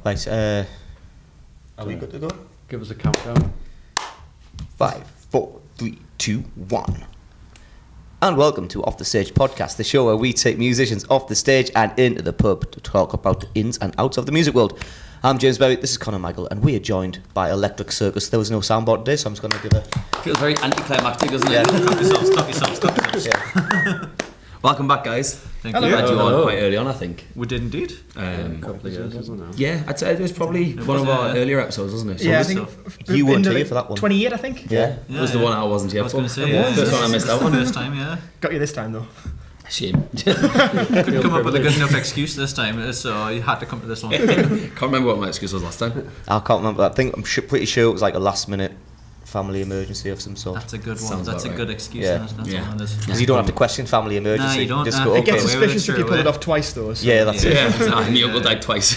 Right, are we good to go? Give us a countdown. 5, 4, 3, 2, 1. And welcome to Off the Stage Podcast, the show where we take musicians off the stage and into the pub to talk about the ins and outs of the music world. I'm James Berry, this is Conor Michael, and we are joined by Electric Circus. There was no soundboard today, so I'm just going to give a... Feels very anticlimactic, doesn't it? Yeah. Stop yourselves. Yeah. Welcome back, guys. Thank you. you. Had you on quite early on, I think. We did indeed. A couple of years, wasn't it? Yeah, I'd say it was probably one of our earlier episodes, wasn't it? So Yeah, I was think You weren't here for that one. 28, I think. Yeah. it was the one I wasn't here I was for. going to say, yeah. First one I missed out on. First time, yeah. Got you this time, though. Shame. Couldn't come up with a good enough excuse this time, so you had to come to this one. Can't remember what my excuse was last time. I can't remember. I think I'm pretty sure it was like a last minute family emergency of some sort. That's a good one. Sounds That's a about good right. excuse. Yeah. That's Yeah. what it is. Because you don't have to question family emergency. Nah, you don't. Just Nah. go, It okay. gets away with it suspicious if straight you pull it away. off twice, though. So. Yeah, that's it. Yeah, and your uncle died twice.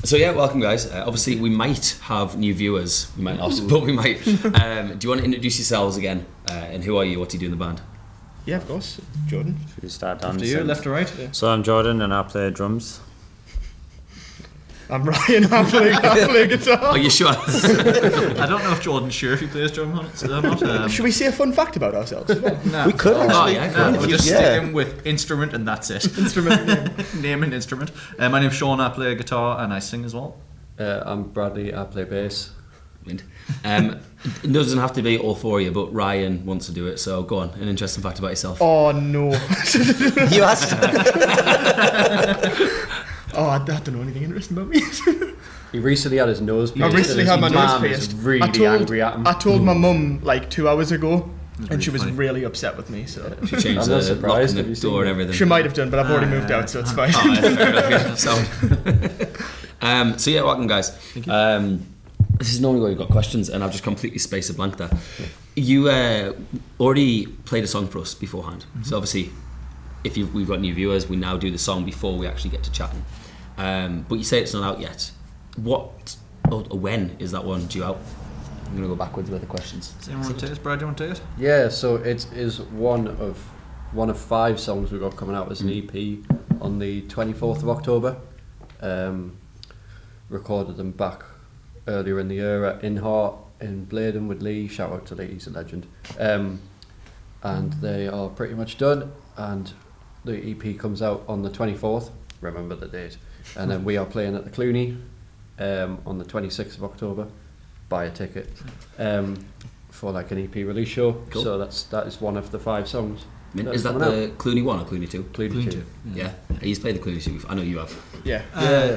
So yeah, welcome guys. Obviously we might have new viewers, we might not, but we might. Do you want to introduce yourselves again? And who are you? What do you do in the band? Yeah, of course. Jordan. Should we start After you, left or right? So I'm Jordan and I play drums. I'm Ryan. I play guitar. Are you sure? I don't know if Jordan's sure if he plays drum or not. Should we say a fun fact about ourselves as well? Nah. We could actually. yeah, Nah, we're just Yeah. sticking with instrument and that's it. Instrument name. Name and instrument. My name's Sean, I play guitar and I sing as well. I'm Bradley, I play bass. It doesn't have to be all four of you, but Ryan wants to do it, so go on, an interesting fact about yourself. Oh, no. You asked. Oh, I don't know anything interesting about me. He recently had his nose pierced. I recently had my nose pierced. Really I told, angry at him. I told my mum like 2 hours ago, and really she was funny. really upset with me. So She changed I'm the not surprised. lock Have in you the seen door and it? everything. she might have done, but I've already moved out, so it's fine. Oh, that's fair enough, yeah. So yeah, welcome guys. This is normally where we've got questions, and I've just completely spaced a blank there. You already played a song for us beforehand, so obviously, if we've got new viewers, we now do the song before we actually get to chatting. But you say it's not out yet. What or when is that one due out? I'm gonna go backwards with the questions. Does anyone want to take it? Brad, do you want to take it? Yeah, so it is one of 5 songs we've got coming out as an EP on the 24th of October. Recorded them back earlier in the year at Inheart in Bladen with Lee. Shout out to Lee, he's a legend. And they are pretty much done, and the EP comes out on the 24th, remember the date, and then we are playing at the Clooney on the 26th of October. Buy a ticket for like an EP release show. Cool. So that is one of the 5 songs. Is that the Clooney 1 or Clooney 2? Clooney 2? Yeah. He's played the Clooney 2 before. I know you have. Yeah.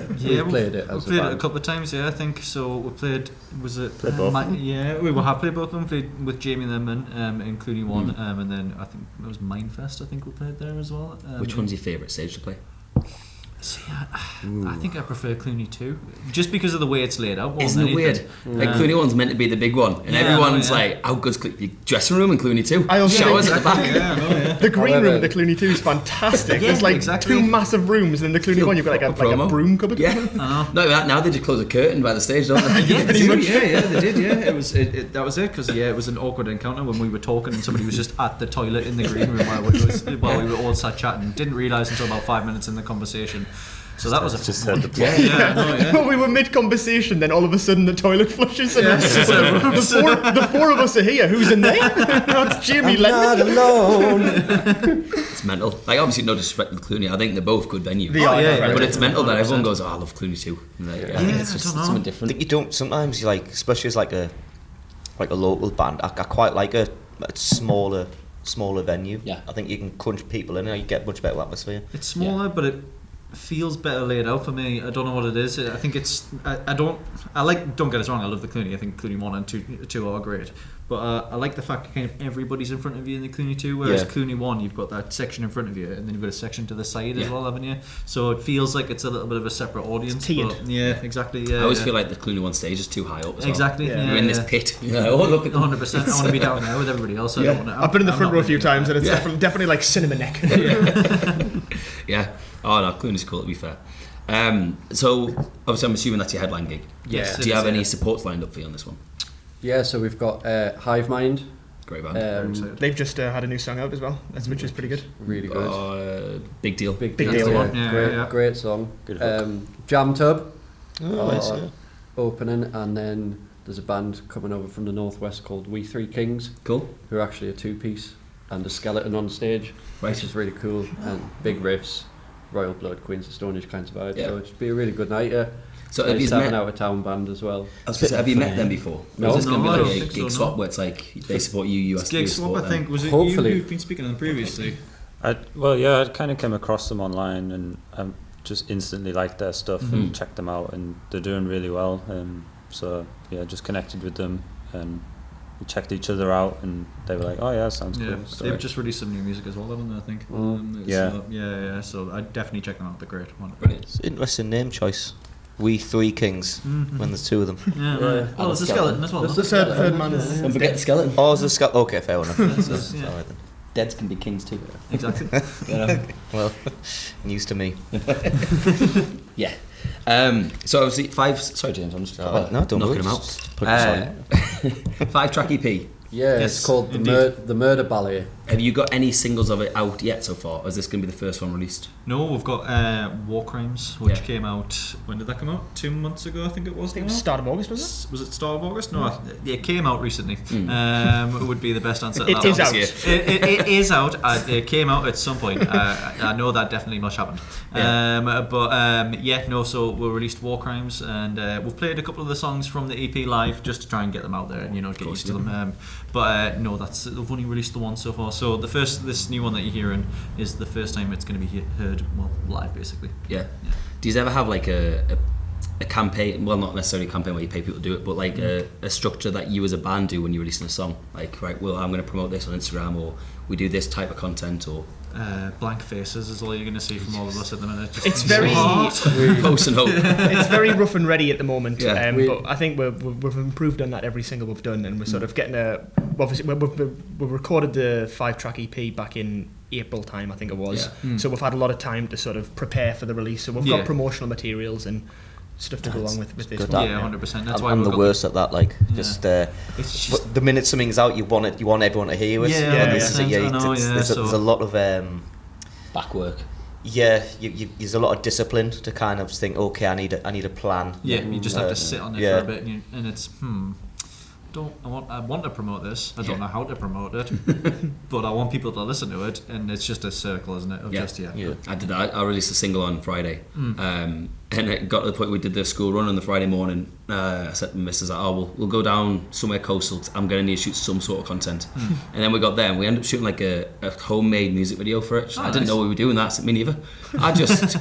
We've played it We as a played it band. a couple of times, yeah, I think. So we played, was it? Played both of them. Yeah, we have played both of them. Played with Jamie Lemon in Clooney 1, and then I think it was Mindfest, I think we played there as well. Which one's your favourite stage to play? See, I think I prefer Clooney 2, just because of the way it's laid out. Isn't it weird? Like Clooney 1's meant to be the big one, and Yeah, everyone's I know, yeah. like, "How good's the dressing room in Clooney 2? I also Showers think- at the back." Yeah, no, yeah. The green However- room at the Clooney 2 is fantastic. Yeah, There's like exactly. 2 massive rooms, and in the Clooney Feel 1 you've got like a proper promo. broom cupboard. Yeah. No, now they just close a curtain by the stage, don't they? Yeah, they did, yeah, they did, yeah. It was that was it, because it was an awkward encounter when we were talking and somebody was just at the toilet in the green room while we were all sat chatting. Didn't realise until about 5 minutes in the conversation. So that was a Just fun said one. the Yeah, no, yeah. We were mid-conversation, then all of a sudden the toilet flushes, and Yeah. the four of us are here. Who's in there? It's Jamie Lennon. alone. It's mental. Like, obviously, no disrespect to Clooney. I think they're both good venues. They are, yeah, But it's mental that 100%. everyone goes, "Oh, I love Clooney 2." Like, I think it's I just don't know. something I different. think you don't sometimes, you like, especially as like a local band. I quite like a smaller venue. Yeah. I think you can crunch people in, and you get much better atmosphere. It's smaller, but it feels better laid out for me. I don't know what it is. I think it's. Don't get us wrong. I love the Clooney. I think Clooney 1 and 2 are great. But I like the fact that kind of everybody's in front of you in the Clooney 2, whereas Yeah. Clooney 1, you've got that section in front of you, and then you've got a section to the side as Yeah. well, haven't you? So it feels like it's a little bit of a separate audience. It's tiered. But yeah, exactly. Yeah, I always yeah. feel like the Clooney 1 stage is too high up as well. Exactly. Yeah. Yeah. You're in this yeah. pit. You're like, oh, look at them. 100%. I want to be down there with everybody else. I Yeah. don't wanna, I've been in the I'm front not row a few gonna times, and it's Yeah. definitely like cinema neck. Yeah. Oh, no, Clooney's cool, to be fair. So, obviously, I'm assuming that's your headline gig. Yes. Do you have it is, any yeah. supports lined up for you on this one? Yeah, so we've got Hive Mind Great band. They've just had a new song out as well, which is pretty good. Really good. Big deal. Big deal. Yeah. Great song. Jam Tub. Nice, yeah. Opening, and then there's a band coming over from the northwest called We Three Kings. Cool. Who are actually a two-piece and a skeleton on stage, which is really cool, and big riffs, Royal Blood, Queens of Stone Age kinds of vibe. Yeah. So it'd be a really good night. So have you an met? out of town band as well. I was gonna say, have you met them before? No. Or is this going to No, I be don't like a think gig so, swap no. where it's like they support you, you ask Gig you Swap, support I think. them? Was it Hopefully. you who've been speaking to them previously? I kind of came across them online and just instantly liked their stuff and checked them out, and they're doing really well. So yeah, just connected with them and we checked each other out, and they were like, "Oh yeah, sounds Yeah, cool." So they've just released some new music as well, haven't they? I think. Yeah. Yeah. So I'd definitely check them out. They're great. Brilliant. It's an interesting name choice. We Three Kings, when there's two of them. Yeah. Right. Oh, there's a skeleton as well. There's no? a skeleton. Third man is Don't forget the skeleton. Oh, is the okay, fair enough. So, Yeah. all right then. Deads can be kings too. Exactly. Well, news to me. Yeah. So obviously Sorry, James. I'm just No, don't knocking worry, them out. just put this on. 5-track EP. Yeah, Yes, it's called indeed. the Murder Ballet. Have you got any singles of it out yet so far? Or is this going to be the first one released? No, we've got War Crimes, which Yeah. came out. When did that come out? 2 months ago, I think it was. I think it was start of August, was it? Was it start of August? No, it came out recently. It would be the best answer. to It that is one. out. It is out. It came out at some point. I know that definitely must happen. So we released War Crimes, and we've played a couple of the songs from the EP live just to try and get them out there and get used to them. They've only released the one so far. So this new one that you're hearing is the first time it's going to be heard live, basically. Yeah. Do you ever have like a campaign? Well, not necessarily a campaign where you pay people to do it, but like a structure that you as a band do when you're releasing a song. Like, right, well, I'm going to promote this on Instagram, or we do this type of content, or Blank faces is all you're going to see from all of us at the minute. Just It's very post and hope. it's very rough and ready at the moment. Yeah. But I think we've improved on that every single we've done, and we're sort of getting obviously we recorded the 5-track EP back in April time, I think it was. Yeah. So we've had a lot of time to sort of prepare for the release. So we've got promotional materials and stuff to go along with this good one. that, Yeah, 100%. That's why I'm we've the got worst at that. Like, Yeah. just the minute something's out, you want everyone to hear it. Yeah, And this is it, 100%, I know, there's a lot of Back work. there's a lot of discipline to kind of think, okay, I need a plan. Yeah, you just have to sit on it yeah. for a bit, and it's I want to promote this. I don't know how to promote it, but I want people to listen to it, and it's just a circle, isn't it? Of just Yeah. I did that. I released a single on Friday, and it got to the point we did the school run on the Friday morning. I said to my missus, we'll go down somewhere coastal. I'm going to need to shoot some sort of content. And then we got there, and we ended up shooting like a homemade music video for it. I didn't nice. know we were doing that, so me neither. I just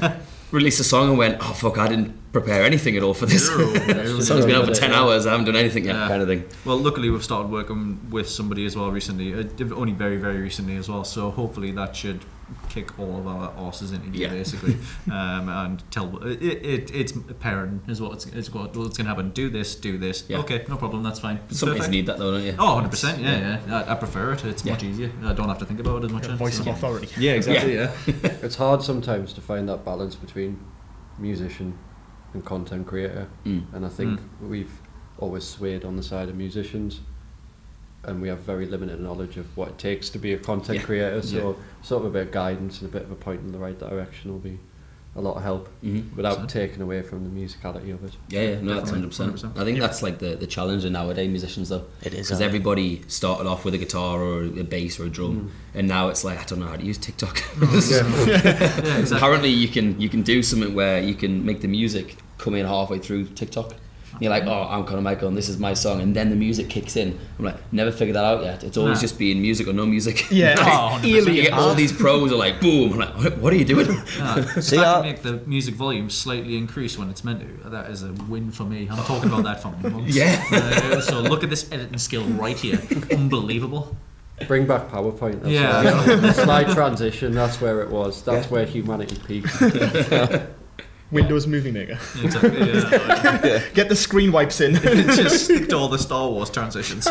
released a song and went, oh fuck, I didn't prepare anything at all for this. The song's been out for 10 hours, I haven't done anything yet, kind of thing. Well, luckily we've started working with somebody as well recently, only very, very recently as well. So hopefully that should kick all of our arses into gear, basically, and tell it's pairing is what's going to happen. Do this. Yeah. Okay, no problem. That's fine. Some days Perfect. need that though, don't you? Oh, 100%. Yeah. I prefer it. It's much easier. I don't have to think about it as much. Voice of authority. Yeah, exactly. Yeah. It's hard sometimes to find that balance between musician and content creator, and I think we've always swayed on the side of musicians, and we have very limited knowledge of what it takes to be a content creator, so sort of a bit of guidance and a bit of a point in the right direction will be a lot of help without taking away from the musicality of it. No, that's 100%. I think that's like the challenge in nowadays musicians though. It is, because everybody started off with a guitar or a bass or a drum, and now it's like, I don't know how to use TikTok. Yeah, exactly. Apparently you can do something where you can make the music come in halfway through TikTok. And you're like, I'm Conor Michael and this is my song, and then the music kicks in. I'm like, never figured that out yet. It's always just being music or no music. Yeah, You get all these pros are like, boom. I'm like, what are you doing? See, I can make the music volume slightly increase when it's meant to. That is a win for me. I'm talking about that for months. Yeah. So look at this editing skill right here. Unbelievable. Bring back PowerPoint. That's Yeah. Slight transition. That's where it was. That's where humanity peaked. Windows Movie Maker. Exactly. Yeah. Get the screen wipes in. Just stick to all the Star Wars transitions.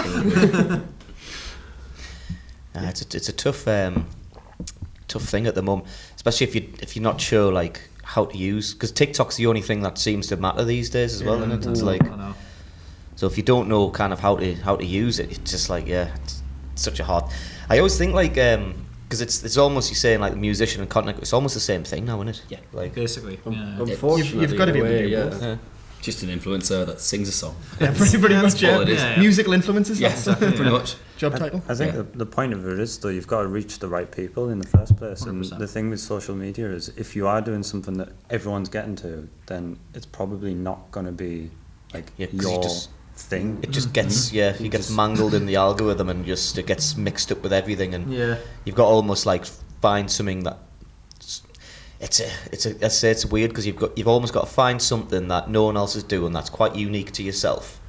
It's a tough thing at the moment, especially if you're not sure like how to use, because TikTok's the only thing that seems to matter these days as well, isn't it? It's like, I know. so if you don't know kind of how to use it, it's just like it's such a hard. I always think like because it's almost you're saying like the musician and content. It's almost the same thing now, isn't it? Yeah. Like Basically, Unfortunately, You've got to be in a able to way, do yeah. both. Just an influencer that sings a song. Yeah, pretty much. all it is. Yeah. Musical influences. Yeah, That's pretty much. job title. I think the point of it is, though, you've got to reach the right people in the first place. And 100%. the thing with social media is, if you are doing something that everyone's getting to, then it's probably not going to be like Yeah, 'cause you your just- thing. it just gets it gets mangled in the algorithm and just it gets mixed up with everything, and you've got to almost like find something that I say it's weird because you've almost got to find something that no one else is doing that's quite unique to yourself,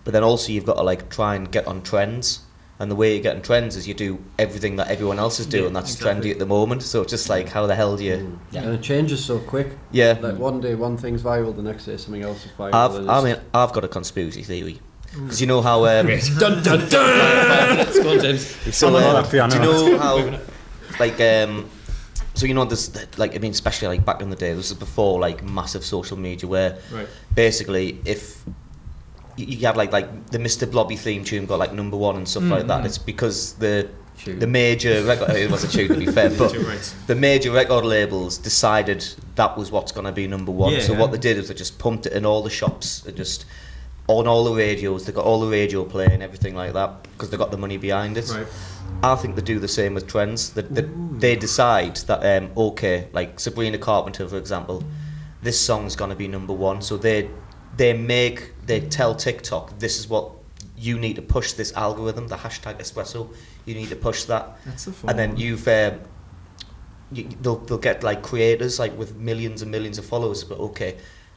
but then also you've got to like try and get on trends, and the way you get on trends is you do everything that everyone else is doing that's trendy at the moment. So it's just like, how the hell do you And it changes so quick. yeah Like one day one thing's viral, the next day something else is viral. and it's I've got a conspiracy theory because you know how Dun dun dun! Let's go on, James. so I love that piano. do you know how like so you know there's like, I mean, especially like back in the day, this is before like massive social media, where basically if you have like the Mr. Blobby theme tune got like #1 and stuff like that, it's because the major record, it was a tune to be fair, but the major record labels decided that was what's going to be #1. So what they did is they just pumped it in all the shops, and just on all the radios, they got all the radio playing, everything like that, because they got the money behind it. I think they do the same with trends. They decide that okay, like Sabrina Carpenter, for example, this song's gonna be #1, so they tell TikTok, this is what you need to push, this algorithm, the hashtag espresso, you need to push that. That's the fun. And then they'll get like creators like with millions and millions of followers, but okay,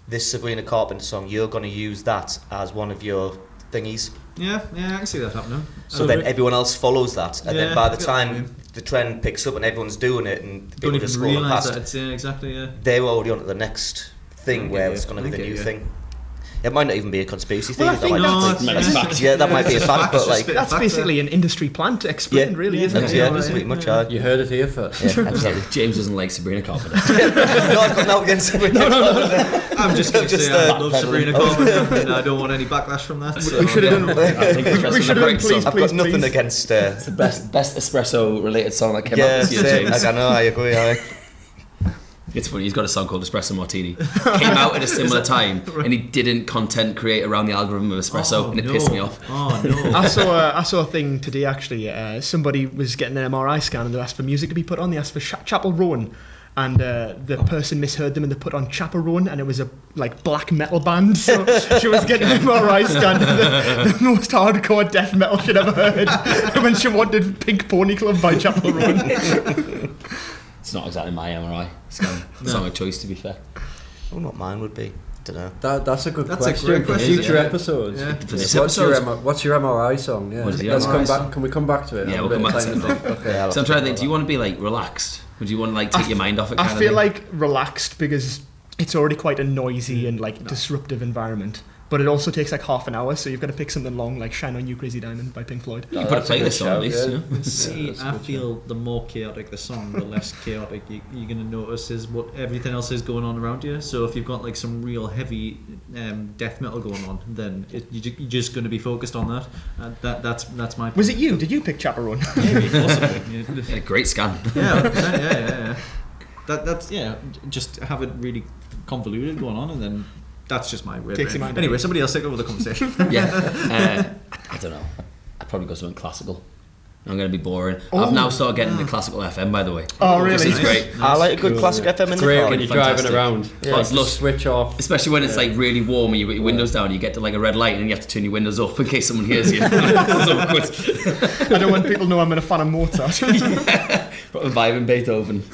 this Sabrina Carpenter song, you're gonna use that as one of your thingies. Yeah, I can see that happening. So then everyone else follows that, and then by the I get what you time mean. the trend picks up and everyone's doing it and Don't people even just scrolling realise past, that it's exactly. Yeah. they're already on to the next thing I where get it's you. going to be I the get new you. thing. It might not even be a conspiracy Well, theory. I think that might that's- be fact. Yeah, that might be a fact, but like, That's basically an industry plan to explain, really, isn't it? yeah, that's pretty much hard. You heard it here first. Yeah, absolutely. James doesn't like Sabrina Carpenter. No, I've got no against Sabrina. I'm just going to say I love backpedaling. Sabrina Carpenter, and I don't want any backlash from that. So, We should have done. I think it's We should have done. Please, I've got please, nothing please. against. the best espresso related song that came out Yeah, this year, same. James. I know. I agree. It's funny, he's got a song called Espresso Martini. Came out at a similar time, and he didn't content create around the algorithm of espresso, and it pissed me off. Oh no! I saw a thing today actually. Somebody was getting an MRI scan and they asked for music to be put on. They asked for Chapel Roan, and the person misheard them and they put on Chaperone, and it was a like black metal band. So she was getting an MRI scan, the most hardcore death metal she'd ever heard, when she wanted Pink Pony Club by Chapel Roan. It's not exactly my MRI scan. It's not my choice, to be fair. I wonder what mine would be. Don't know. That's a good That's a question great for question, future yeah. episodes. Yeah. For this What's your, episode, what's your MRI song? Yeah. What is the Let's MRI come song? back. Can we come back to it? Yeah, Have a we'll bit come of back time to it. to think. Okay. Yeah, so I'm trying to think, do you want to be like relaxed? Or do you want to like take your mind off it? I Kind of feel thing? like relaxed because it's already quite a noisy and like disruptive environment. But it also takes like half an hour, so you've got to pick something long, like "Shine on You, Crazy Diamond" by Pink Floyd. you can put a That's a good playlist on at shout, least. yeah. You know? See, that's a I good feel the more chaotic the song, the less chaotic you're going to notice is what everything else is going on around you. So if you've got like some real heavy death metal going on, then you're just going to be focused on that. That's my. Was it you? Did you pick Chaperone? Maybe, possibly. Yeah, great scan. Yeah. That's just have it really convoluted going on, and then that's just my weird. Takes your mind Anyway, away. somebody else take over the conversation. Yeah. I don't know. I'd probably go something classical. I'm going to be boring. Oh. I've now started getting into classical FM, by the way. Oh, This really? is great. I like a good classic FM in the Great car. when you're driving Fantastic. around. Yeah. It's Just switch off. Especially when it's like really warm and you've got your windows down, you get to like a red light and then you have to turn your windows up in case someone hears you. It's awkward. I don't want people to know I'm a fan of Mozart. But a vibe in Beethoven.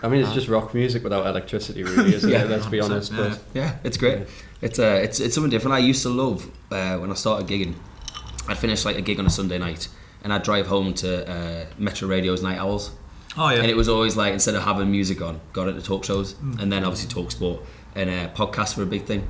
I mean, it's just rock music without electricity, really, isn't Yeah. it? Let's be honest. Yeah. But Yeah, it's great. It's something different. I used to love when I started gigging. I'd finish like a gig on a Sunday night and I'd drive home to Metro Radio's Night Owls. Oh yeah. And it was always like, instead of having music on, got into talk shows, and then obviously talk sport, and podcasts were a big thing.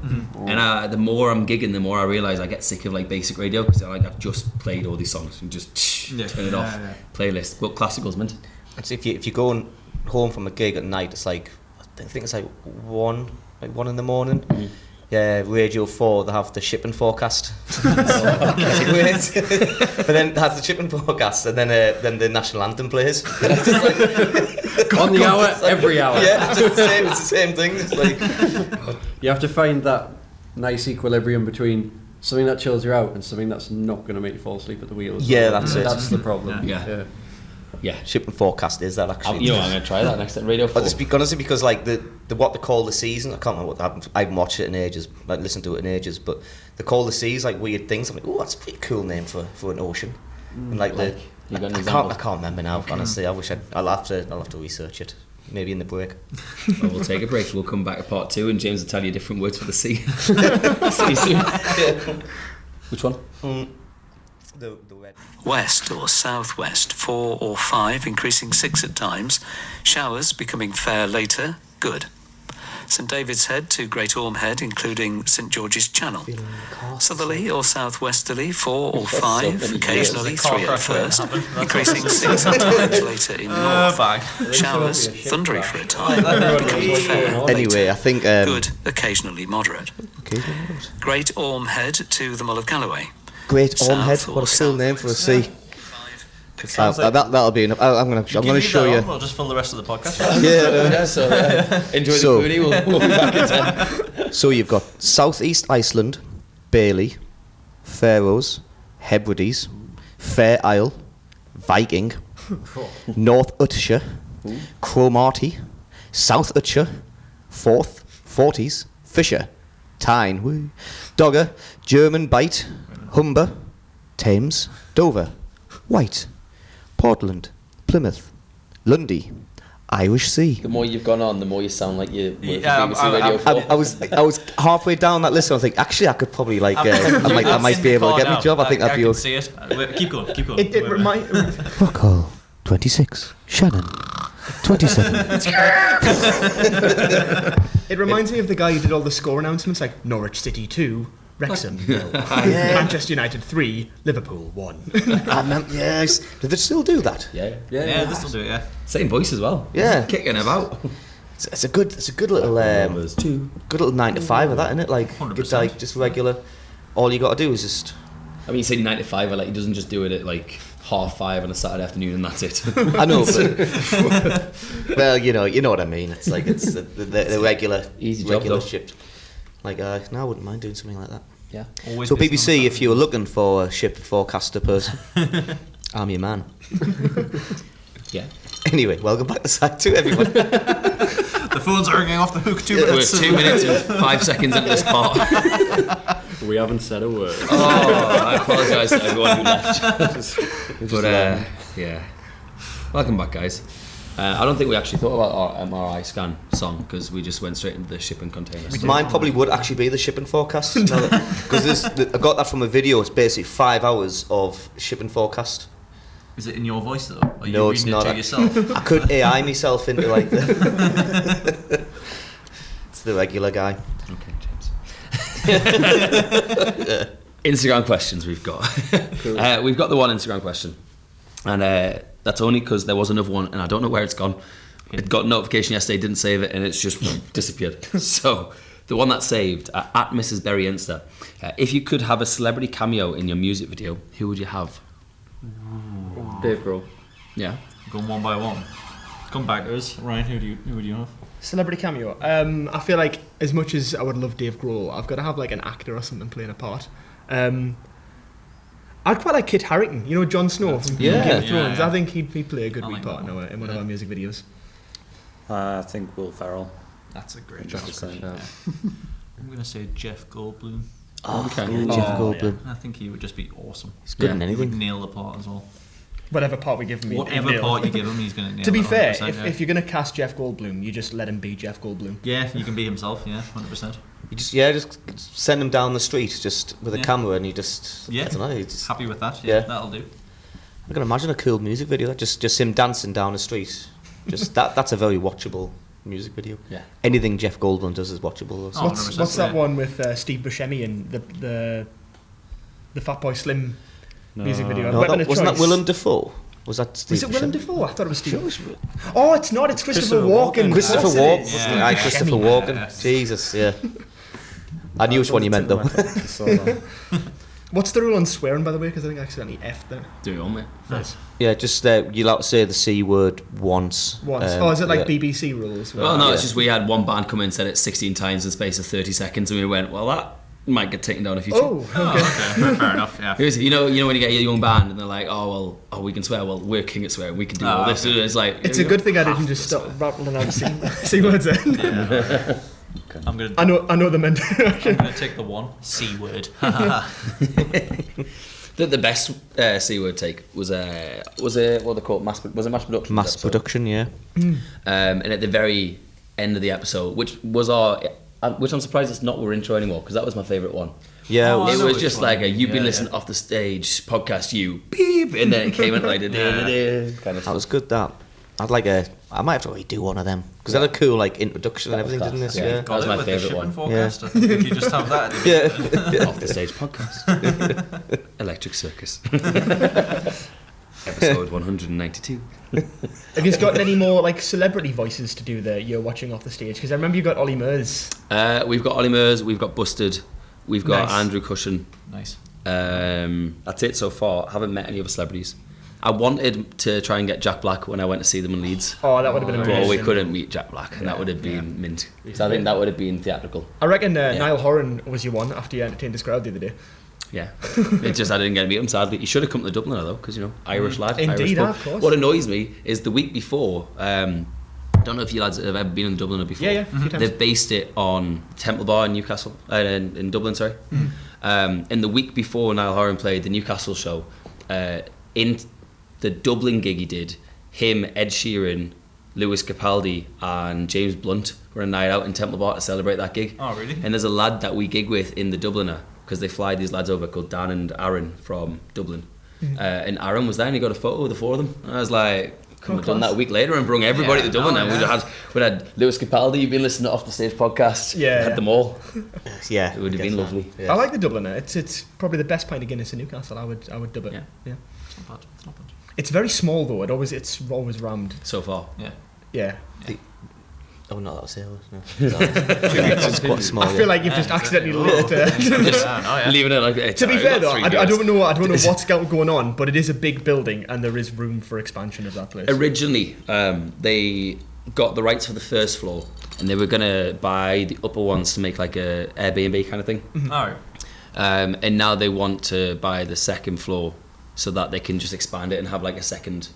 And the more I'm gigging, the more I realise I get sick of like basic radio, because like I've just played all these songs and just turn it off. Yeah. Playlist, but classical's mint. And so if you're going home from a gig at night, it's like, I think it's like one in the morning. Radio 4, they have the shipping forecast. But then they have the shipping forecast, and then the national anthem plays. On the hour, every hour. Yeah, it's the same thing. It's like You have to find that nice equilibrium between something that chills you out and something that's not going to make you fall asleep at the wheel. Yeah, that's it. That's the problem. Yeah. shipping forecast is that actually. I'm going to try that next at Radio 4. But it's honestly because like the what they call the season, I can't remember what I haven't watched it in ages, like listened to it in ages, but they call the seas like weird things. I'm like, oh, that's a pretty cool name for an ocean. And like you got an I example? can't remember now. Honestly, I wish I'll have to research it. Maybe in the break. Well, we'll take a break. We'll come back to part 2, and James will tell you different words for the sea. See you soon. Which one? The red. West or southwest, 4 or 5, increasing 6 at times. Showers becoming fair later, good. St David's Head to Great Orme Head, including St George's Channel. Southerly or southwesterly, 4 or 5, occasionally 3 at first, increasing 6 at times later in north. Showers, thundery for a time, becoming fair Anyway, later. I think Good, occasionally moderate. Great Orme Head to the Mull of Galloway. Great Orme Head. South or What a cool name for a sea. Sounds like that'll be enough. I'm gonna show you. Or just fill the rest of the podcast. Enjoy So- the foodie. We'll be back in 10. So you've got Southeast Iceland, Bailey, Faroes, Hebrides, Fair Isle, Viking, North Utshire, Cromarty, South Utshire, Forth, Forties, Fisher, Tyne, Dogger, German Bight, Humber, Thames, Dover, White, Portland, Plymouth, Lundy, Irish Sea. The more you've gone on, the more you sound like you're Yeah, BBC Radio 4. I was halfway down that list. And I was like, actually, I could probably like, I might be able to get my job. I think that'd be. I can see it. Keep going. It reminds. Rockall, 26. Shannon, 27. It reminds me of the guy who did all the score announcements, like Norwich City 2, Wrexham 0, Manchester United 3, Liverpool 1. Yes. Do they still do that? Yeah. Yeah, this will do it. Yeah. Same voice as well. Yeah. Kicking about. It's a good little good little 9 to 5 of that, isn't it? Like 100%. it's like just regular. All you got to do is just. I mean, you say 9 to 5, but like he doesn't just do it at like 5:30 on a Saturday afternoon and that's it. I know, but well, you know what I mean. It's like it's the regular Easy job, regular though. shift. Like no, I wouldn't mind doing something like that. Yeah. Always So busy on BBC, if Saturday. you were looking for a ship forecaster person, I'm your man. Yeah. Anyway, welcome back to Side 2, everyone. The phones are ringing off the hook 2 We're minutes. 2 minutes and 5 seconds into this part. We haven't said a word. Oh, I apologise to everyone who left. But yeah, welcome back, guys. I don't think we actually thought about our MRI scan song because we just went straight into the shipping container. Mine probably would actually be the shipping forecast because I got that from a video. It's basically 5 hours of shipping forecast. Is it in your voice though? Are you No, it's reading not. it to yourself? I could AI myself into like the. It's the regular guy. Okay, James. Instagram questions we've got. We've got the one Instagram question, and that's only because there was another one, and I don't know where it's gone. It got a notification yesterday, didn't save it, and it's just disappeared. So the one that's saved at Mrs. Berry Insta. If you could have a celebrity cameo in your music video, who would you have? Dave Grohl. Yeah. Going one by one. Come back to us. Ryan, who would you have? Celebrity cameo. I feel like as much as I would love Dave Grohl, I've got to have like an actor or something playing a part. I'd quite like Kit Harington, you know, Jon Snow from Game of Thrones. Yeah, yeah. I think he'd play a good I wee like part that one. in one of our music videos. I think Will Ferrell. That's a great choice. 100%. I'm going to say Jeff Goldblum. Okay. Jeff Goldblum. I think he would just be awesome. He's good Yeah. in He would anything. nail the part as well. Whatever part we give him, Whatever part you give him, he's going to nail it. To be fair, 100%, if you're going to cast Jeff Goldblum, you just let him be Jeff Goldblum. yeah, you can be himself, yeah, 100%. You just send him down the street just with a Yeah. camera, and you just Yeah. I don't know. You just, Happy with that? Yeah. That'll do. I can imagine a cool music video. That just him dancing down the street. Just that's a very watchable music video. Yeah. Anything Jeff Goldblum does is watchable. Oh, What's that yeah. one with Steve Buscemi and the Fatboy Slim music video? No, Weapon of wasn't that Choice. Willem Dafoe? Was that Steve? Was it Willem Buscemi? Dafoe? I thought it was Steve. Oh, it's not. It's Christopher Walken. Christopher Of course it Walken. is. Yeah. Aye, Christopher Buscemi. Walken. Yes. Jesus, yeah. I knew which one you meant though. What's the rule on swearing, by the way? Because I think I accidentally F'd there. Do your own, mate. Nice. Yeah, just you're allowed to say the C word once. Is it like yeah. BBC rules? Well, no, Yeah. it's just we had one band come in and said it 16 times in the space of 30 seconds, and we went, well, that might get taken down in the future. Oh, okay. Fair enough. Yeah. You know when you get a young band and they're like, oh, we can swear. Well, we're king at swearing. We can do all this. okay. It's like It's a good thing I didn't just stop rattling out C words then. Yeah. I'm gonna. I know the men. I'm gonna take the one C word. The best C word take was what they call it? Mass production? Mass production, yeah. And at the very end of the episode, which I'm surprised it's not our intro anymore, because that was my favourite one. Yeah, Oh, I It know was which just one. like a you've been Yeah, listening yeah. off the stage podcast, you beep, and then it came in like the kind of that was good. That I might have to redo one of them because they had a cool like introduction and That was everything, didn't class, it? yeah. Yeah. That was my favourite one. Forecast. I think if you just have that. At the Yeah. off the stage podcast. Electric Circus. Episode 192. Have you got any more like celebrity voices to do that you're watching off the stage? Because I remember you got Ollie Murs. We've got Ollie Murs, we've got Busted, we've got Nice. Andrew Cushion. Nice. That's it so far. I haven't met any other celebrities. I wanted to try and get Jack Black when I went to see them in Leeds. Oh, that would have been But amazing. we couldn't meet Jack Black, and that would have been mint. So I think that would have been theatrical. I reckon Niall Horan was your one after you entertained this crowd the other day. Yeah, it's just I didn't get to meet him sadly. He should have come to Dublin though, because Irish lad. Indeed, Irish pub. of course. What annoys me is the week before. I don't know if you lads have ever been in Dublin before. Yeah, a few times. They've based it on Temple Bar in Newcastle, in Dublin. Sorry. And the week before Niall Horan played the Newcastle show, in the Dublin gig he did, him, Ed Sheeran, Lewis Capaldi, and James Blunt were a night out in Temple Bar to celebrate that gig. Oh, really? And there's a lad that we gig with in the Dubliner, because they fly these lads over called Dan and Aaron from Dublin. And Aaron was there and he got a photo of the four of them. And I was like, could have done that a week later and brung everybody to Dublin. And we'd had Lewis Capaldi, you've been listening to Off the Stage podcast. Yeah. We had them all. Yeah, It would have been lovely. Yeah. I like the Dubliner. It's probably the best pint of Guinness in Newcastle. I would dub it. Yeah. Yeah. It's not bad. It's not bad. It's very small though. It's always rammed. So far. Yeah. Yeah. Oh no, that was it. No. It's quite small. I feel like you've just accidentally lit it. Leaving it like that. To be fair though, I don't know what's going on, but it is a big building and there is room for expansion of that place. Originally, they got the rights for the first floor and they were going to buy the upper ones to make like a Airbnb kind of thing. All right. And now they want to buy the second floor so that they can just expand it and have like a second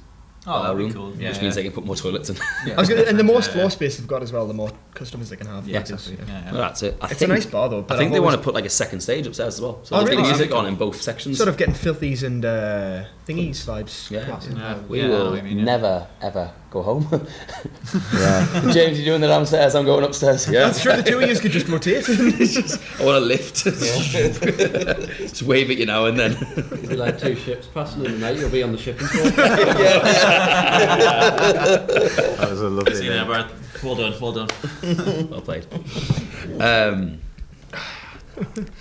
Oh, that'd be room, cool. which means they can put more toilets in. I was and the more floor space they've got as well, the more customers they can have. Yeah, exactly. Yeah. Well, that's it. It's a nice bar though. But I think I've they always want to put like a second stage upstairs as well. So Oh, there'll be really? music on in both sections. sort of getting filthies and thingies vibes. Yeah. We will never ever go home. James, you're doing the downstairs. I'm going upstairs. Yeah, That's true. The two of you could just rotate. I want a lift. Just wave at you now and then. It'll be like two ships passing in the night. You'll be on the shipping port. That was a lovely See you day. there, Bart. Well done. Well done. Well played.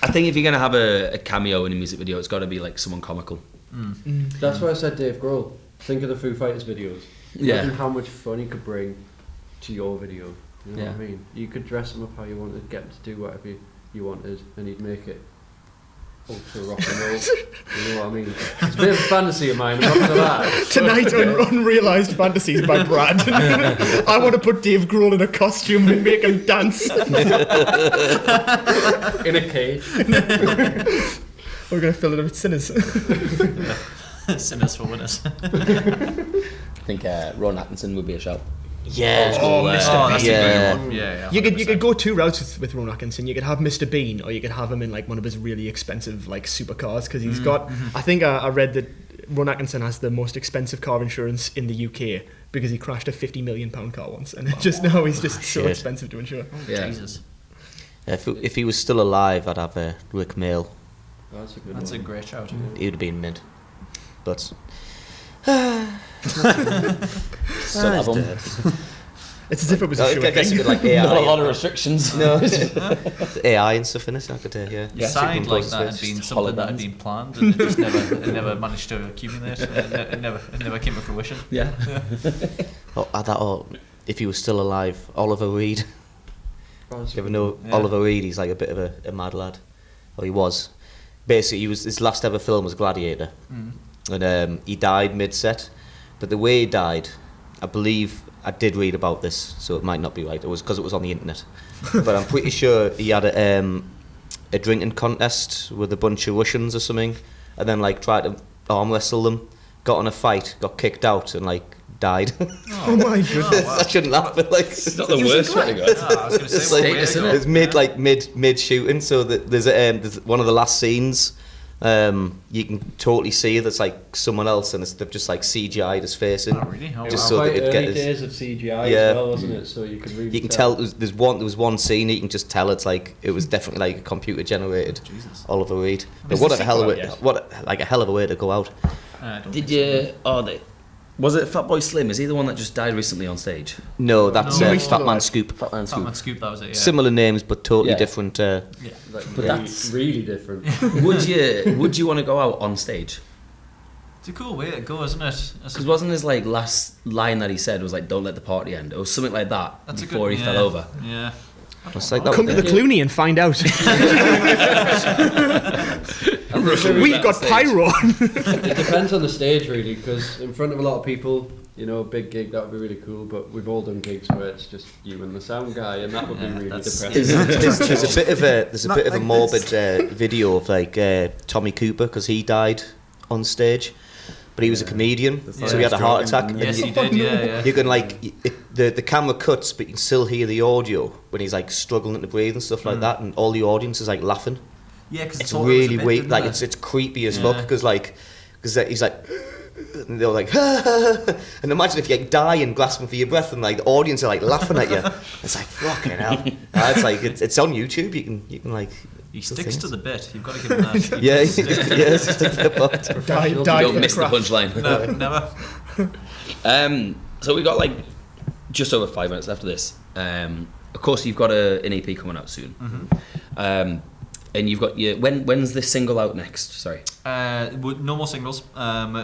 I think if you're gonna have a cameo in a music video, it's got to be like someone comical. That's why I said Dave Grohl. Think of the Foo Fighters videos. Yeah. Imagine how much fun he could bring to your video. You know Yeah. what I mean? You could dress him up how you wanted, get him to do whatever you wanted, and he'd make it ultra rock and roll. You know what I mean? It's a bit of a fantasy of mine, I'm not gonna lie. Tonight on Unrealised Fantasies by Brad. I want to put Dave Grohl in a costume and make him dance. In a cage. We're going to fill it with sinners. Sinners for winners. I think Ron Atkinson would be a shout. Yeah. Oh, Mr. That's Bean. a Yeah. good one. Yeah. You could go two routes with Ron Atkinson. You could have Mr. Bean, or you could have him in like one of his really expensive like supercars because he's got. I think I read that Ron Atkinson has the most expensive car insurance in the UK because he crashed a £50 million car once, and he's just so shit. expensive to insure. Yeah. Jesus. If he was still alive, I'd have Rick Mail. That's a good That's a one. great shout. He would have been mid. But Still have him. It's as if it was a I sure guess you thing. could like AI. Not a lot of restrictions. No, AI and stuff in it. I could, yeah. It sounded like Superimpose that had his been face. something that had been planned and it just never managed to accumulate. It never came to fruition. Yeah. Or if he was still alive, Oliver Reed. Possibly. You ever know Yeah. Oliver Reed? He's like a bit of a mad lad. Or he was. Basically, his last ever film was Gladiator. And he died mid-set. But the way he died, I believe, I did read about this, so it might not be right. It was because it was on the internet. But I'm pretty sure he had a drinking contest with a bunch of Russians or something, and then like tried to arm wrestle them, got in a fight, got kicked out, and like died. Oh my goodness. I shouldn't laugh, but like It's not the worst way to go. I was going to say, it's what like, a way to isn't go. it? it's mid shooting, so that there's one of the last scenes. You can totally see there's like someone else, and they've just like CGI'd his face in. Oh, really? Oh, Just wow. so that Quite it'd get early his- days of CGI Yeah. as well, wasn't it? So you could really You can tell there was one scene you can just tell it's like it was definitely like a computer generated Jesus. Oliver Reed. But Is what the a hell of a sequel out yet? what a hell of a way to go out. I don't Did think so. you? Oh, was it Fatboy Slim? Is he the one that just died recently on stage? No, that's No. Fat Man Scoop. Fat Man Top Man Scoop, that was it, yeah. Similar names but totally Yeah. different. Yeah. Like, But really, that's- really different. Would you want to go out on stage? It's a cool way to go, isn't it? Because wasn't his like last line that he said was like, "Don't let the party end," or something like that That's a before good, he fell over? Yeah. It's like that Come to was the Clooney and find out. We've got pyro. It depends on the stage, really, because in front of a lot of people, you know, a big gig, that would be really cool, but we've all done gigs where it's just you and the sound guy, and that would be Yeah, really that's- depressing. there's a bit of a Not bit of a like morbid video of like Tommy Cooper because he died on stage, but he was a comedian, so he had a heart attack. and Yes, you- he did, yeah. You can like the camera cuts, but you can still hear the audio when he's like struggling to breathe and stuff like that, and all the audience is like laughing. Yeah, because It's really weird, like it's creepy as fuck Yeah. because he's like. And they're like, and imagine if you like, die and grasping for your breath, and like the audience are like laughing at you. It's like fucking hell. It's like it's on YouTube. You can like. He the sticks to things. the bit. You've got to give him that. He Yeah, does stick to the yeah, bit. stick to the part. Die Don't for miss the craft. punchline. No, never. So we got like just over 5 minutes after this. Of course, you've got an EP coming out soon, and you've got your when's this single out next? Sorry, No more singles.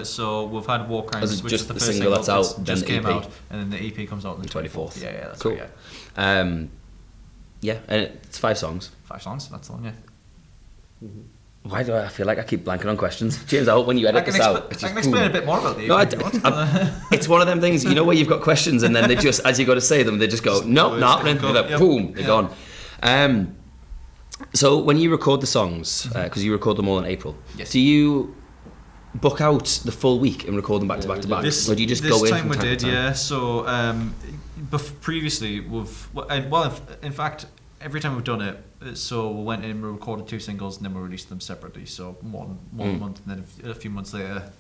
So we've had War Crimes, Is it which just is the the first single that's out, then just the came EP? out, and then the EP comes out on the 24th. Yeah, that's Cool. right. Yeah. Yeah, and it's 5 songs. 5 songs. That's the one. Yeah. Why do I feel like I keep blanking on questions? James, I hope when you edit this out, it's I just can explain boom. a bit more about the EP. No, if you want. it's one of them things, you know, where you've got questions and then they just, as you got to say them, they just go, no, not happening. go, They're like, yep. boom, they're Yeah. gone. So when you record the songs, because you record them all in April, Yes. do you book out the full week and record them back to back to back, or do you just this go in time from we time did, to time? yeah. So previously in fact, every time we've done it, so we went in, we recorded 2 singles, and then we released them separately. So one month, and then a few months later,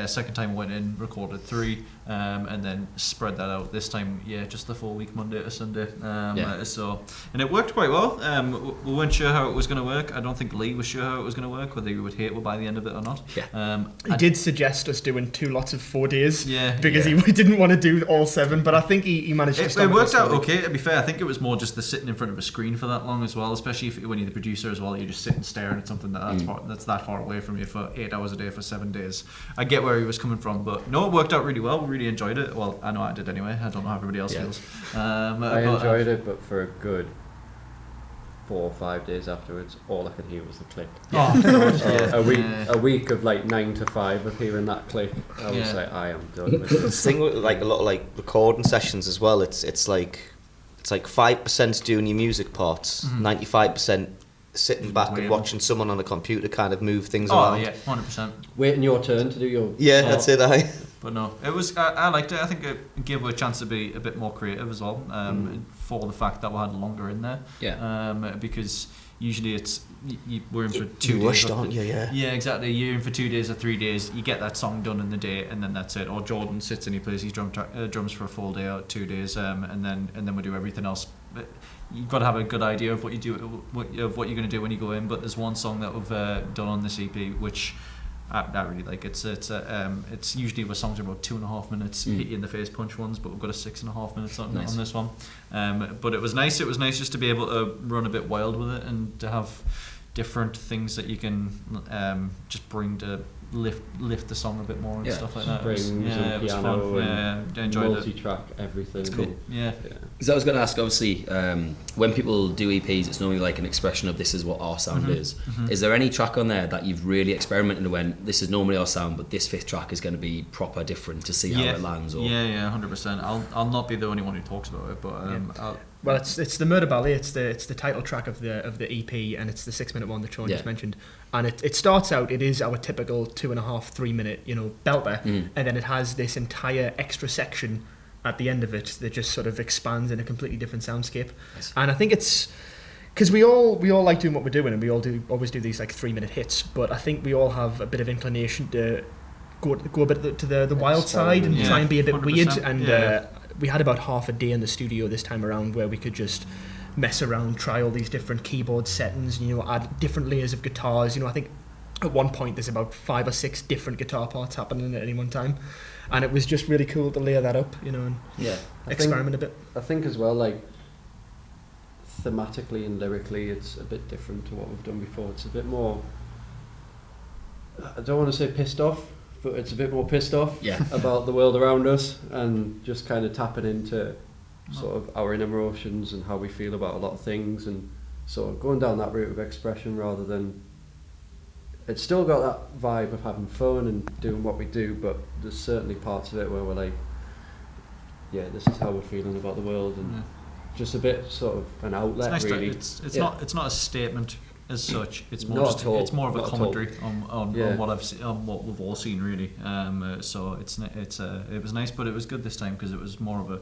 second time we went in, recorded 3, and then spread that out. This time, yeah, just the full week, Monday to Sunday. So, and it worked quite well. We weren't sure how it was going to work. I don't think Lee was sure how it was going to work, whether he would hate it by the end of it or not. Yeah. He did suggest us doing 2 lots of 4 days. Yeah, Because yeah. he didn't want to do all 7, but I think he managed to It stop worked out slowly. okay, to be fair. I think it was more just the sitting in front of a screen for that long as well, especially when you're the producer as well. You're just sitting staring at something that's that far away from you for 8 hours a day for 7 days. I get where he was coming from, but no, it worked out really well. We really enjoyed it. Well, I know I did anyway. I don't know how everybody else feels. I enjoyed it, but for a good 4 or 5 days afterwards, all I could hear was the click. A week of like 9 to 5 of hearing that click, I was Yeah. like, I am done with this. Thing with like a lot of like recording sessions as well. It's like 5% doing your music parts, 95% sitting back and Waiting. watching someone on a computer kind of move things Oh around. yeah, 100%. Waiting your turn to do your Yeah, part. that's it. But no, it was. I liked it. I think it gave her a chance to be a bit more creative as well. For the fact that we had longer in there. Yeah. Because usually it's we're in for 2 days. rushed, or- aren't you? Yeah. Yeah, exactly. You're in for 2 days or 3 days. You get that song done in the day, and then that's it. Or Jordan sits and he plays his drums for a full day or 2 days, and then we do everything else. But you've got to have a good idea of what you do, of what you're going to do when you go in. But there's one song that we've done on this EP which I really like. It's usually where songs are about 2.5 minutes, hit you in the face punch ones, but we've got a 6.5 minutes on this one. But it was nice. It was nice just to be able to run a bit wild with it and to have different things that you can just bring to lift the song a bit more and stuff like that. Strings and it was piano fun. and I enjoyed it. multi-track, everything. It's cool. Yeah. So I was going to ask, obviously, when people do EPs, it's normally like an expression of this is what our sound is. Is there any track on there that you've really experimented with? This is normally our sound, but this fifth track is going to be proper different to see how it lands? Or? Yeah, 100%. I'll not be the only one who talks about it, but well, it's the Murder Ballet. It's the title track of the EP, and it's the 6-minute one that Sean just mentioned. And it starts out. It is our typical 2.5-3 minute belter, and then it has this entire extra section at the end of it that just sort of expands in a completely different soundscape. Nice. And I think it's because we all like doing what we're doing, and we always do these like 3-minute hits. But I think we all have a bit of inclination to go a bit to the wild side and try and be a bit 100%, weird. And we had about half a day in the studio this time around where we could just mess around, try all these different keyboard settings, add different layers of guitars. I think at one point there's about 5 or 6 different guitar parts happening at any one time, and it was just really cool to layer that up, and experiment a bit. I think as well, like thematically and lyrically, it's a bit different to what we've done before. It's a bit more, I don't want to say pissed off, but it's a bit more pissed off about the world around us, and just kind of tapping into sort of our inner emotions and how we feel about a lot of things, and sort of going down that route of expression rather than. It's still got that vibe of having fun and doing what we do, but there's certainly parts of it where we're like, this is how we're feeling about the world, and just a bit sort of an outlet. It's nice really. It's not a statement as such. It's more Not more of a Not commentary on what I've seen, on what we've all seen really. So it was nice, but it was good this time because it was more of a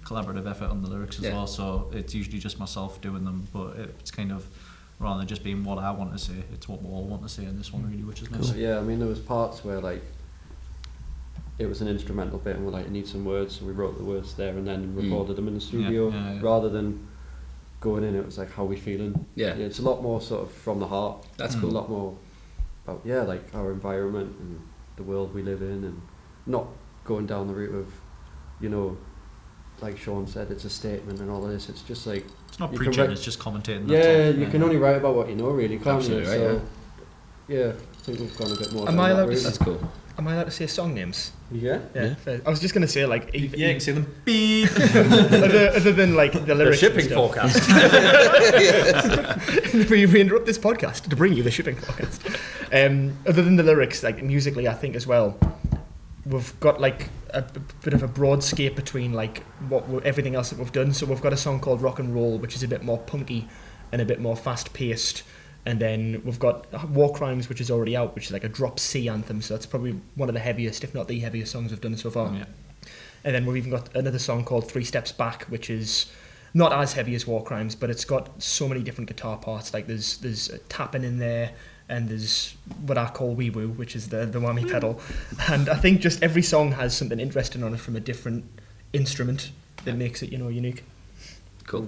collaborative effort on the lyrics as well. So it's usually just myself doing them, but it's kind of, rather than just being what I want to say, it's what we all want to say in this one really, which is nice. Cool. Yeah, I mean there was parts where like it was an instrumental bit and we're like, I need some words, so we wrote the words there and then recorded them in the studio rather than going in. It was like, how are we feeling? It's a lot more sort of from the heart. That's cool. A lot more about like our environment and the world we live in, and not going down the route of, like Sean said, it's a statement and all of this. It's just like, it's not preaching, it's just commentating. You can only write about what you know, really, can't Absolutely you? right, So I think we've gone a bit more. That's cool. Am I allowed to say song names? Yeah. Fair. I was just going to say, like, You can say them. Beep. other than like the lyrics. The shipping and forecast. we interrupt this podcast to bring you the shipping forecast. Other than the lyrics, like musically, I think as well, we've got like a bit of a broad scape between like everything else that we've done. So we've got a song called Rock and Roll, which is a bit more punky and a bit more fast paced. And then we've got War Crimes, which is already out, which is like a drop C anthem. So that's probably one of the heaviest, if not the heaviest songs we've done so far. Yeah. And then we've even got another song called 3 Steps Back, which is not as heavy as War Crimes, but it's got so many different guitar parts. Like there's tapping in there, and there's what I call wee woo, which is the whammy pedal. And I think just every song has something interesting on it from a different instrument that makes it, unique. Cool.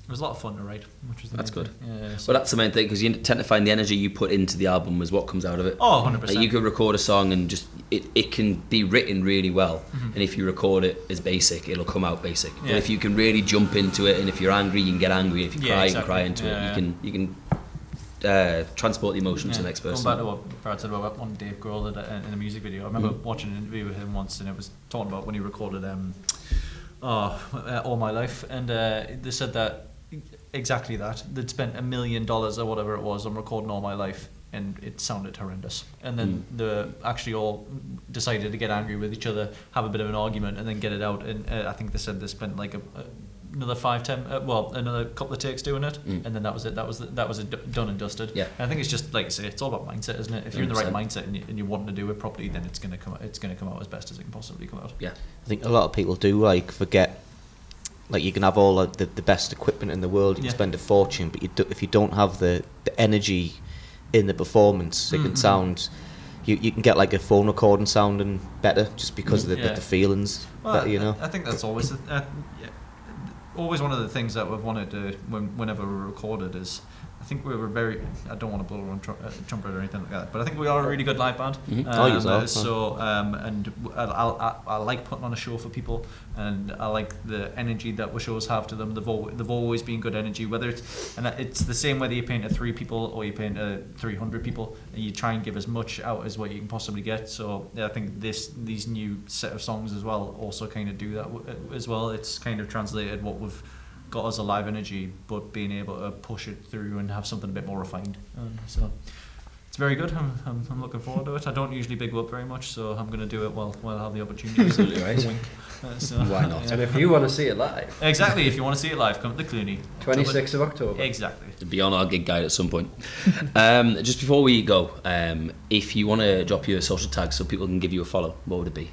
It was a lot of fun to write, which was That's good. Yeah, Well, that's the main thing, because you tend to find the energy you put into the album is what comes out of it. Oh, 100%. Like you could record a song and just it can be written really well, and if you record it as basic, it'll come out basic. But if you can really jump into it, and if you're angry, you can get angry. If you cry, you can cry into it. You can transport the emotion to the next person. Going back to what Brad said about on Dave Grohl in a music video, I remember watching an interview with him once, and it was talking about when he recorded All My Life, and they said that exactly that they'd spent $1 million or whatever it was on recording All My Life, and it sounded horrendous, and then they actually all decided to get angry with each other, have a bit of an argument, and then get it out. And I think they said they spent like another 5-10 another couple of takes doing it, and then that was it. That was it done and dusted. And I think it's just like I say, it's all about mindset, isn't it? If you're in the right mindset and you're wanting to do it properly, then it's gonna come out as best as it can possibly come out. I think a lot of people do like forget. Like you can have all the best equipment in the world, you can spend a fortune, but if you don't have the energy in the performance, it can sound. You can get like a phone recording sounding better just because of the feelings. Better, I think that's always always one of the things that we've wanted to whenever we recorded is. I think we were very. I don't want to blow on trumpet or anything like that, but I think we are a really good live band. And I like putting on a show for people, and I like the energy that our shows have to them. They've always been good energy. Whether it's the same whether you paint to 3 people or you paint to 300 people, and you try and give as much out as what you can possibly get. So I think these new set of songs as well also kind of do that as well. It's kind of translated what we've got as a live energy, but being able to push it through and have something a bit more refined. So it's very good. I'm looking forward to it. I don't usually big up very much, so I'm going to do it while I have the opportunity. Absolutely right. Wink. Why not? And if you want to see it live, exactly. If you want to see it live, come to the Clooney. 26th of October. Exactly. It'll be on our gig guide at some point. Just before we go, if you want to drop your social tags so people can give you a follow, what would it be?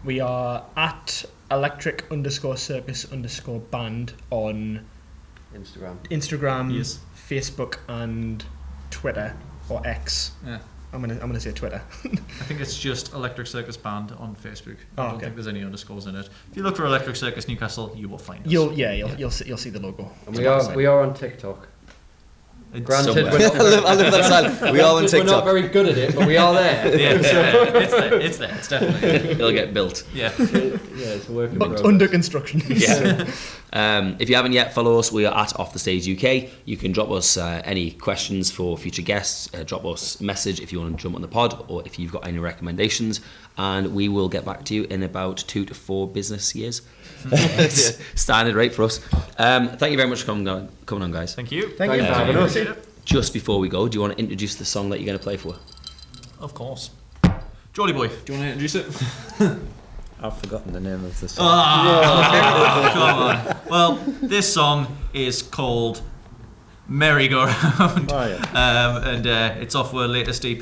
We are at Electric_Circus_band on Instagram, Yes. Facebook, and Twitter or X. Yeah. I'm gonna say Twitter. I think it's just Electric Circus Band on Facebook. I don't okay. think there's any underscores in it. If you look for Electric Circus Newcastle, you will find us. You'll see the logo. And we are on TikTok. Granted, Somewhere. I live that side. We are on We're not TikTok. very good at it, but we are there. It's there. It's definitely. It'll get built. Yeah. It's a work in But progress. under construction. Yeah. If you haven't yet, follow us. We are at Off the Stage UK. You can drop us any questions for future guests. Drop us a message if you want to jump on the pod, or if you've got any recommendations, and we will get back to you in about 2 to 4 business years. It's standard rate for us. Thank you very much for coming on, guys. Thank you. Thank you for having us. Just before we go, do you want to introduce the song that you're going to play for? Of course. Jolly Boy, do you want to introduce it? I've forgotten the name of the song. Come on. Well, this song is called Merry-Go-Round. Oh, yeah. And it's off our latest EP,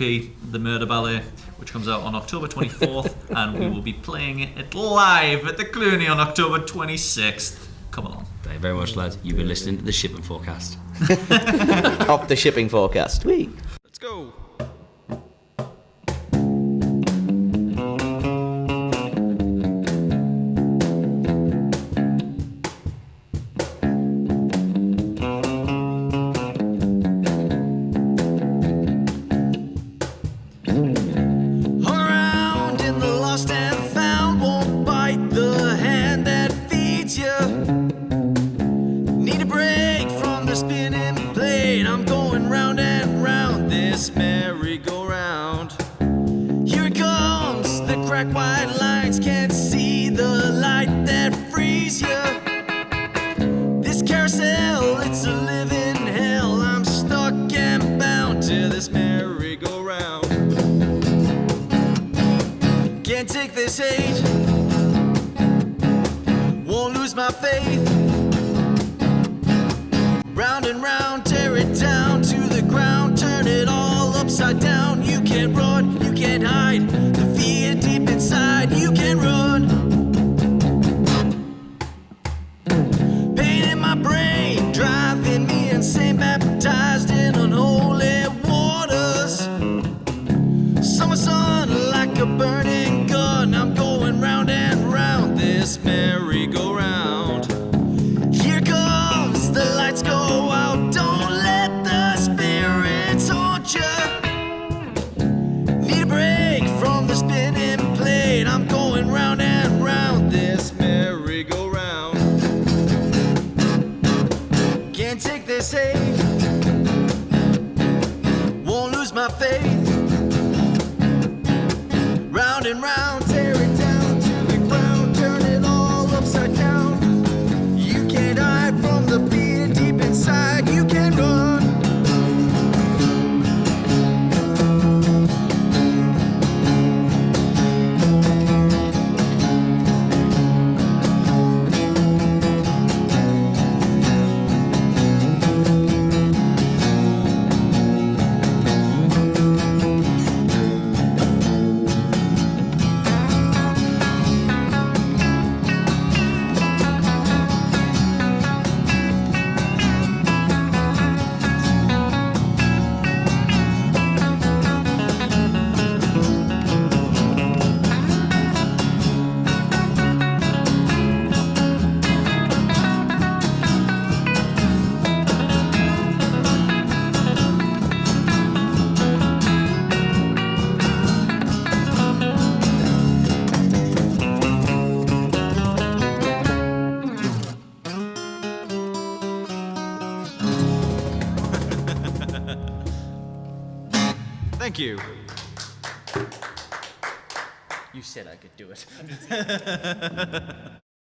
The Murder Ballet, which comes out on October 24th, and we will be playing it live at the Clooney on October 26th. Come along. Thank you very much, lads. You've been listening to the shipping forecast. Off the shipping forecast. Whee. Let's go. Around in the lost and found, won't bite the hand that feeds you. Need a break from the spinning blade. I'm going round and round this merry-go-round. Here it comes, the cracked white lines can't see the light that frees you. This carousel, it's a living hell. I'm stuck and bound to this merry-go-round. Can't take this hate, won't lose my faith. Round and round, tear it down to the ground, turn it all upside down. You can't run, you can't hide, the fear deep inside, you can run. Pain in my brain, driving me insane, baptized in unholy waters. Summer sun like a burning gun, I'm going round and round this merry-go-round. Here comes, the lights go out, don't let the spirits haunt you. Need a break from the spinning blade, I'm going round and round this merry-go-round. Can't take this hate, won't lose my faith. Round and round, tear it down to the ground, turn it all upside down. You can't hide from the fear deep inside, you can run. Thank you. You said I could do it.